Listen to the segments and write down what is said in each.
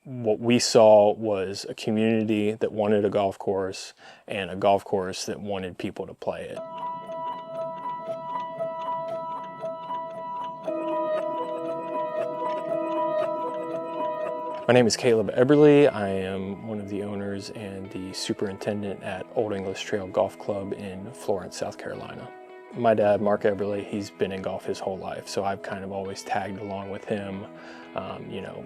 what we saw was a community that wanted a golf course and a golf course that wanted people to play it. My name is Eberle. I am one of the owners and the superintendent at Old English Trail Golf Club in Florence, South Carolina. My dad, Mark Eberle, he's been in golf his whole life, so I've kind of always tagged along with him,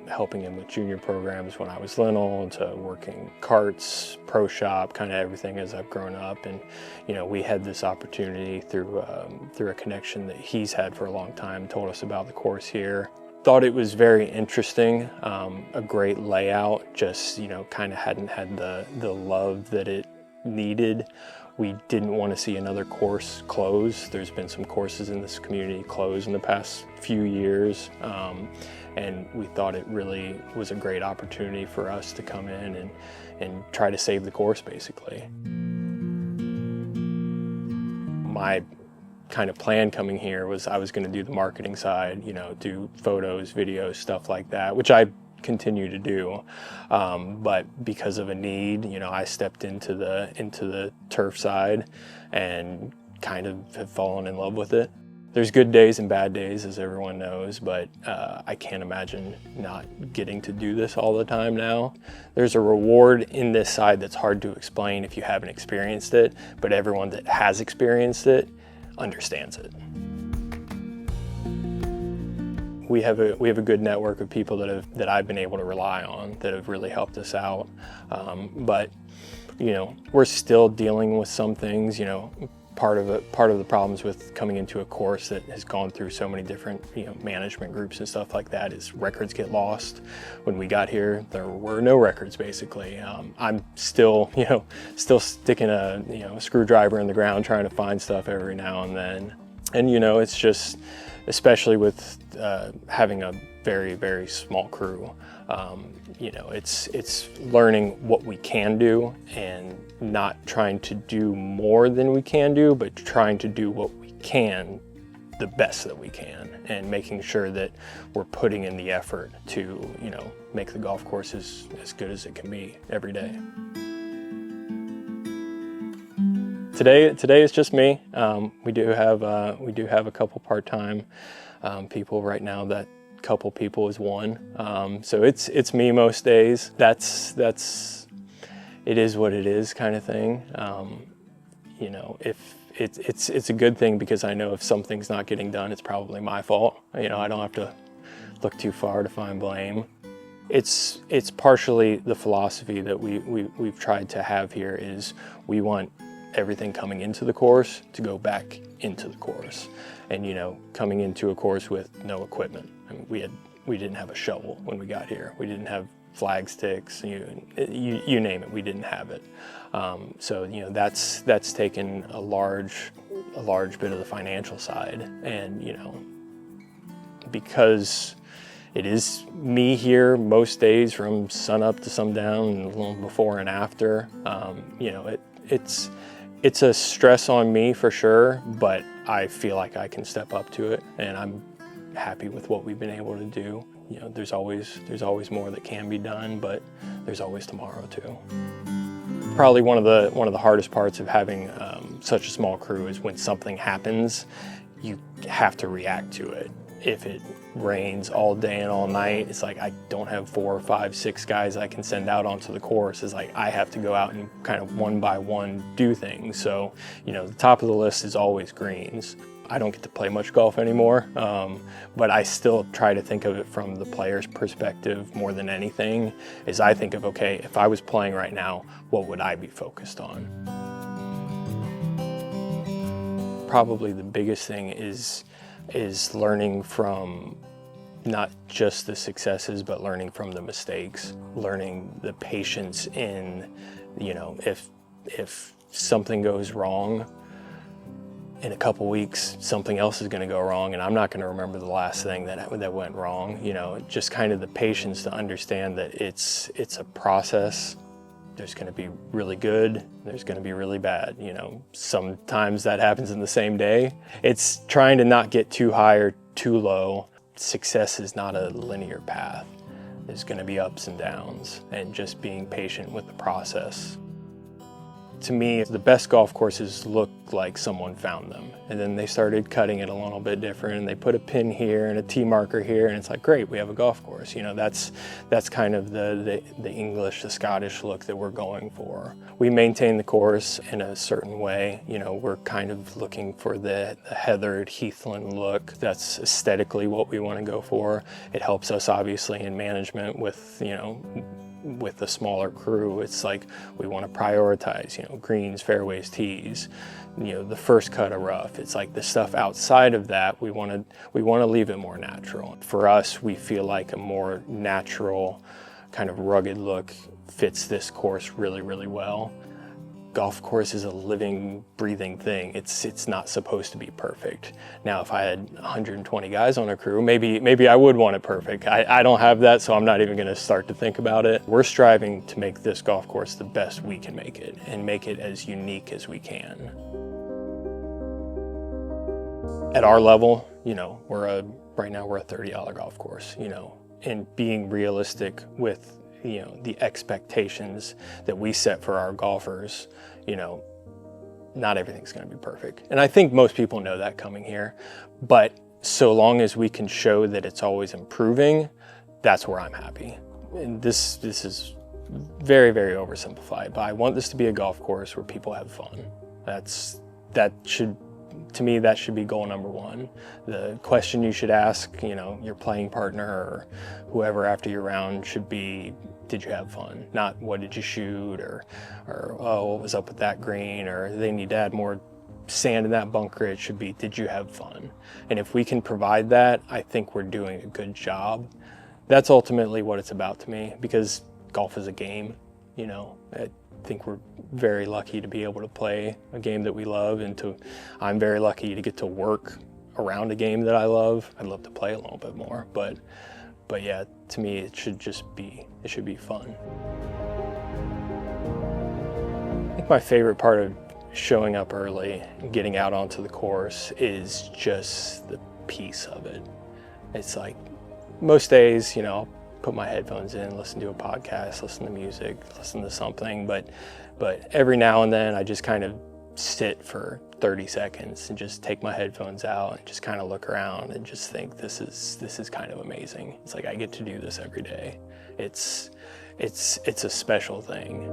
helping him with junior programs when I was little, to working carts, pro shop, kind of everything as I've grown up. And we had this opportunity through a connection that he's had for a long time, told us about the course here. Thought it was very interesting, a great layout, just kind of hadn't had the love that it needed. We didn't want to see another course close. There's been some courses in this community close in the past few years, and we thought it really was a great opportunity for us to come in and try to save the course, basically. My kind of plan coming here was I was going to do the marketing side, do photos, videos, stuff like that, which I continue to do, but because of a need, I stepped into the turf side and kind of have fallen in love with it. There's good days and bad days, as everyone knows, but I can't imagine not getting to do this all the time now. There's a reward in this side that's hard to explain if you haven't experienced it, but everyone that has experienced it understands it. We have a good network of people that I've been able to rely on, that have really helped us out. But we're still dealing with some things. Part of the problems with coming into a course that has gone through so many different management groups and stuff like that is records get lost. When we got here, there were no records, basically. I'm still sticking a screwdriver in the ground trying to find stuff every now and then. And it's just, especially with having a very, very small crew, it's learning what we can do and not trying to do more than we can do, but trying to do what we can the best that we can, and making sure that we're putting in the effort to make the golf course as good as it can be every day. Today is just me. We do have a couple part-time people right now. That couple people is one. So it's me most days. It is what it is, kind of thing. If it's a good thing, because I know if something's not getting done, it's probably my fault. I don't have to look too far to find blame. It's partially the philosophy that we've tried to have here is we want everything coming into the course to go back into the course. And coming into a course with no equipment. I mean, we didn't have a shovel when we got here. We didn't have flag sticks, you name it, we didn't have it. So that's taken a large bit of the financial side. And because it is me here most days from sun up to sundown, and a little before and after, it's a stress on me for sure, but I feel like I can step up to it, and I'm happy with what we've been able to do. There's always more that can be done, but there's always tomorrow too. Probably one of the hardest parts of having such a small crew is when something happens, you have to react to it. If it rains all day and all night, it's like I don't have 4, 5, 6 guys I can send out onto the course. It's like I have to go out and kind of one by one do things. So, the top of the list is always greens. I don't get to play much golf anymore, but I still try to think of it from the player's perspective more than anything. Is I think of, okay, if I was playing right now, what would I be focused on? Probably the biggest thing is learning from not just the successes, but learning from the mistakes, learning the patience in, if something goes wrong, in a couple weeks, something else is going to go wrong, and I'm not going to remember the last thing that went wrong. Just kind of the patience to understand that it's a process. There's going to be really good, there's going to be really bad. Sometimes that happens in the same day. It's trying to not get too high or too low. Success is not a linear path. There's going to be ups and downs, and just being patient with the process. To me, the best golf courses look like someone found them, and then they started cutting it a little bit different, and they put a pin here and a tee marker here, and it's like, great, we have a golf course. You know, that's kind of the English, the Scottish look that we're going for. We maintain the course in a certain way. You know, we're kind of looking for the heathered heathland look. That's aesthetically what we want to go for. It helps us obviously in management with, you know, with a smaller crew. It's like we want to prioritize, you know, greens, fairways, tees, you know, the first cut of rough. It's like the stuff outside of that, we want to leave it more natural. For us, we feel like a more natural kind of rugged look fits this course really, really well. Golf course is a living, breathing thing. It's not supposed to be perfect. Now, if I had 120 guys on a crew, maybe I would want it perfect. I don't have that, so I'm not even gonna start to think about it. We're striving to make this golf course the best we can make it, and make it as unique as we can. At our level, you know, right now we're a $30 golf course, you know, and being realistic with, you know, the expectations that we set for our golfers, you know, not everything's going to be perfect. And I think most people know that coming here, but so long as we can show that it's always improving, that's where I'm happy. And this is very, very oversimplified, but I want this to be a golf course where people have fun. To me, that should be goal number one. The question you should ask, you know, your playing partner or whoever after your round should be, did you have fun? Not what did you shoot, or oh, what was up with that green, or they need to add more sand in that bunker. It should be, did you have fun? And if we can provide that, I think we're doing a good job. That's ultimately what it's about to me, because golf is a game, you know. I think we're very lucky to be able to play a game that we love, and I'm very lucky to get to work around a game that I love. I'd love to play a little bit more, but yeah, to me it should be fun. I think my favorite part of showing up early and getting out onto the course is just the peace of it. It's like most days, you know, I'll put my headphones in, listen to a podcast, listen to music, listen to something, but every now and then I just kind of sit for 30 seconds and just take my headphones out and just kind of look around and just think, this is kind of amazing. It's like I get to do this every day. It's a special thing.